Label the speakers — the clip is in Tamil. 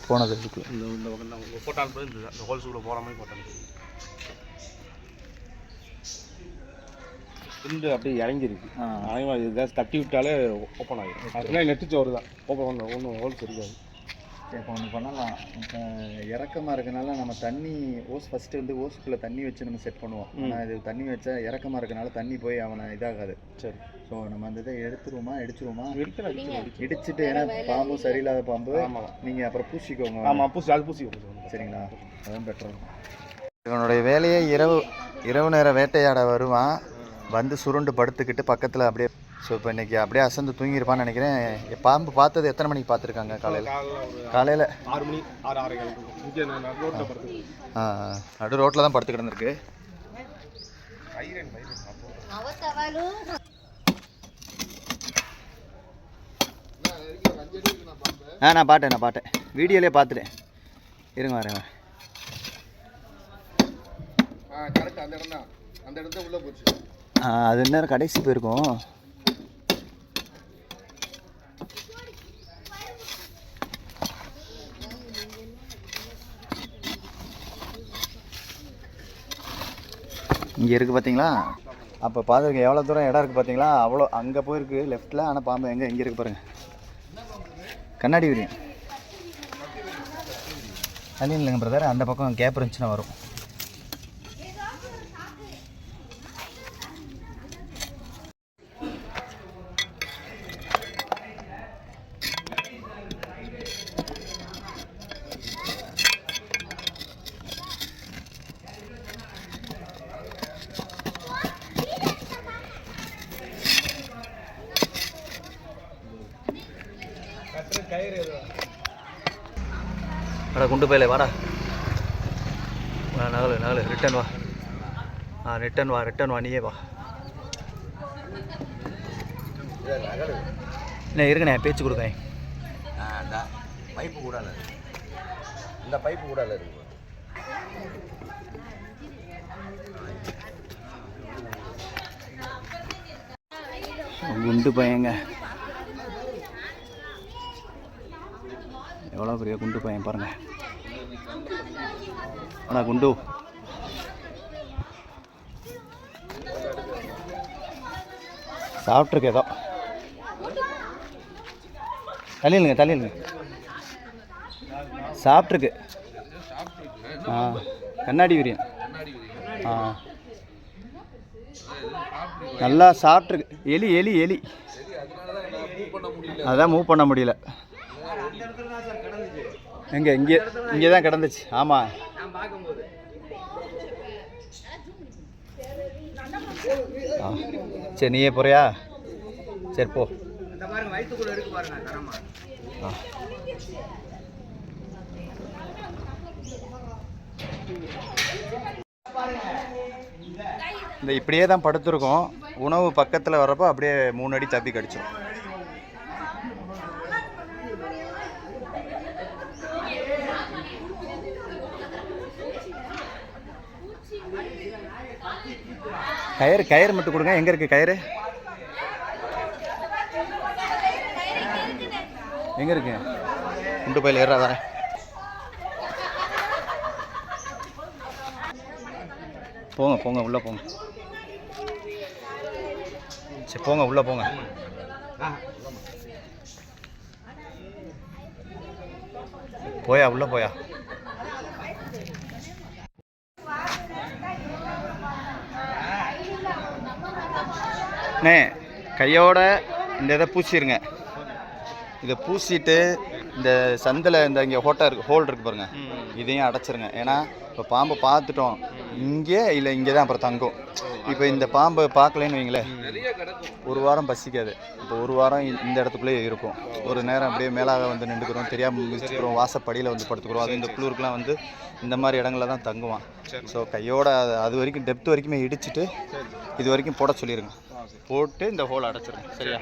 Speaker 1: போனது
Speaker 2: போட்டால் இந்த ஹோல்ஸுக்குள்ளே போகிற மாதிரி போட்டால் துண்டு அப்படியே இறங்கிருக்கு. இதுதான் தட்டி விட்டாலே ஓப்பன் ஆகிடும். அதுக்குள்ளே நெட்டு சோறு தான் ஓப்பன் பண்ண ஒன்றும் ஹோல்ஸ் இருக்காது.
Speaker 1: இப்போ ஒன்று பண்ணலாம். இப்போ இறக்கமாக இருக்கனால நம்ம தண்ணி ஓஸ் ஃபஸ்ட்டு வந்து ஓஸுக்குள்ளே தண்ணி வச்சு நம்ம செட் பண்ணுவோம். ஆனால் இது தண்ணி வச்சா இறக்கமாக இருக்கனால தண்ணி போய் அவனை இதாகாது. சரி, ஸோ நம்ம அந்த இதை எடுத்துருவோமா இடிச்சுட்டு, ஏன்னா பாம்பும் சரியில்லாத பாம்பு. ஆமாம், நீங்கள் அப்புறம் பூசிக்கோங்க.
Speaker 2: ஆமாம், அது பூசிக்கோங்க.
Speaker 1: சரிங்களா, அதுவும் பெட்டர். இவனுடைய வேலையே இரவு நேர வேட்டையாட வருவான். வந்து சுருண்டு படுத்துக்கிட்டு பக்கத்தில் அப்படியே. ஸோ இப்போ இன்றைக்கி அப்படியே அசந்து தூங்கியிருப்பான்னு நினைக்கிறேன். பாம்பு பார்த்தது எத்தனை மணிக்கு பார்த்துருக்காங்க? காலையில்
Speaker 2: 6 மணி 6:30.
Speaker 1: நடு ரோட்டில் தான் படுத்து கிடந்திருக்கு. நான் பாட்டேன் வீடியோலேயே பார்த்துட்டேன். இருங்க வரேன். அது என்ன கடைசி போயிருக்கும். இங்கே இருக்குது பார்த்தீங்களா? அப்போ பார்த்துருக்கேன் எவ்வளோ தூரம் இடம் இருக்குது பார்த்தீங்களா? அவ்வளோ அங்கே போயிருக்கு லெஃப்ட்டில். ஆனால் பாம்பு இங்கே இருக்குது பாருங்கள். கண்ணாடி விரியும் தண்ணி இல்லைங்க பிரதர். அந்த பக்கம் கேப் இருந்துச்சுன்னா வரும். வாடா குண்டு பையில வாடா. நகலு ரிட்டன் வா. ரிட்டன் வா நீயே வா. என்ன இருக்குண்ணே பேச்சு கொடுக்கேன்.
Speaker 2: பைப்பு கூட இந்த பைப்பு கூட இருக்கு.
Speaker 1: குண்டு பையங்க, எவ்வளோ பெரிய குண்டு பையன் பாருங்க. ஆனால் குண்டு சாப்பிட்ருக்கு. ஏதோ தள்ளிடுங்க சாப்பிட்ருக்கு. கண்ணாடி விரியம். நல்லா சாப்பிட்ருக்கு. எலி அதான் மூவ் பண்ண முடியல. இங்கே தான் கிடந்துச்சு. ஆமாம், சரி நீயே போறியா? சரி போ. இந்த இப்படியே தான் படுத்துருக்கோம். உணவு பக்கத்தில் வர்றப்போ அப்படியே 3 அடி தப்பி கடிச்சிடும். கயிறு மட்டும் கொடுங்க. எங்கே இருக்குது கயிறு? எங்கே இருக்கு? குண்டு பையில ஏறா வரேன். போங்க உள்ளே போங்க. சரி போங்க உள்ளே போங்க. உள்ளே போயா. அண்ணே கையோட இந்த இதை பூசிடுங்க. இதை பூசிட்டு இந்த சந்தில் இந்த இங்கே ஹோல் இருக்குது பாருங்கள், இதையும் அடைச்சிருங்க. ஏன்னா இப்போ பாம்பை பார்த்துட்டோம் இங்கே இல்லை இங்கே தான் அப்புறம் தங்கும். இப்போ இந்த பாம்பை பார்க்கலன்னு வைங்களேன், 1 வாரம் பசிக்காது. இப்போ 1 வாரம் இந்த இடத்துக்குள்ளே இருக்கும். ஒரு நேரம் அப்படியே மேலாக வந்து நின்றுக்கிறோம், தெரியாமல் மிதிச்சுக்கிறோம், வாசப்படியில் வந்து படுத்துக்கிறோம். அது இந்த குளிருக்குலாம் வந்து இந்த மாதிரி இடங்களில் தான் தங்குவான். ஸோ கையோட அது வரைக்கும் டெப்த் வரைக்குமே இடிச்சிட்டு இது வரைக்கும் போட சொல்லிடுங்க. போட்டு இந்த ஹோல் அடைச்சிருங்க. சரியா?